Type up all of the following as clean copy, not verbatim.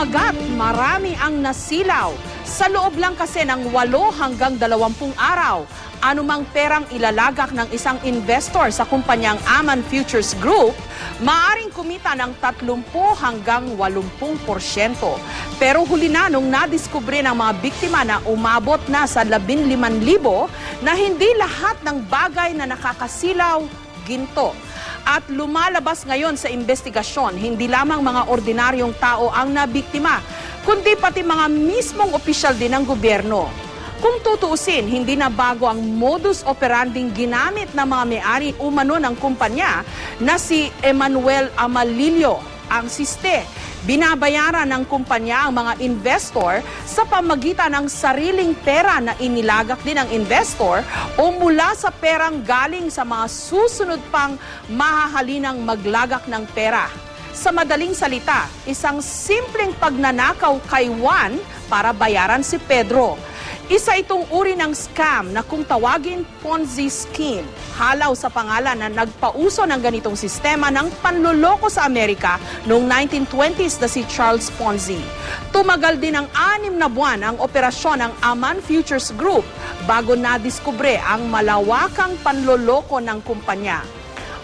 Kumagat, marami ang nasilaw. Sa loob lang kasi ng 8 hanggang 20 araw, anumang perang ilalagak ng isang investor sa kumpanyang Aman Futures Group, maaring kumita ng 30 hanggang 80%. Pero huli na nung nadiskubre ng mga biktima na umabot na sa 15,000 na hindi lahat ng bagay na nakakasilaw, ginto. At lumalabas ngayon sa investigasyon, hindi lamang mga ordinaryong tao ang nabiktima, kundi pati mga mismong opisyal din ng gobyerno. Kung tutuusin, hindi na bago ang modus operandi ginamit ng mga may-ari umano ng kumpanya na si Emmanuel Amalillo, ang siste. Binabayaran ng kumpanya ang mga investor sa pamagitan ng sariling pera na inilagak din ng investor o mula sa perang galing sa mga susunod pang mahahalinang maglagak ng pera. Sa madaling salita, isang simpleng pagnanakaw kay Juan para bayaran si Pedro. Isa itong uri ng scam na kung tawagin Ponzi scheme. Halaw sa pangalan na nagpauso ng ganitong sistema ng panloloko sa Amerika noong 1920s na si Charles Ponzi. Tumagal din ng 6 na buwan ang operasyon ng Aman Futures Group bago nadiskubre ang malawakang panloloko ng kumpanya.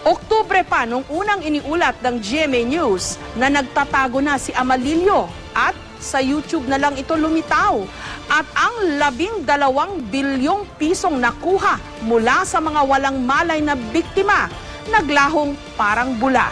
Oktubre pa nung unang iniulat ng GMA News na nagtatago na si Amalillo at sa YouTube na lang ito lumitaw. At ang 12 bilyong pisong nakuha mula sa mga walang malay na biktima, naglahong parang bula.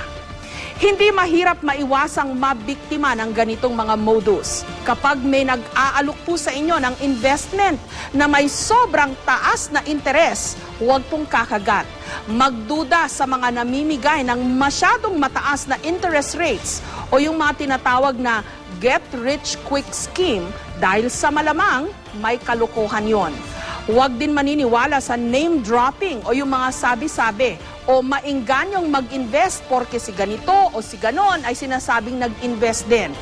Hindi mahirap maiwasang mabiktima ng ganitong mga modus. Kapag may nag-aalok po sa inyo ng investment na may sobrang taas na interes, huwag pong kakagat. Magduda sa mga namimigay ng masyadong mataas na interest rates o yung mga tinatawag na get-rich-quick scheme dahil sa malamang may kalokohan yon. Huwag din maniniwala sa name-dropping o yung mga sabi-sabi o mainganyong mag-invest porque si ganito o si ganon ay sinasabing nag-invest din.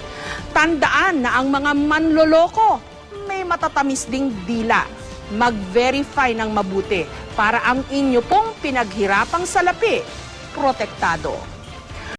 Tandaan na ang mga manloloko may matatamis ding dila. Mag-verify ng mabuti para ang inyo pong pinaghirapang salapi protektado.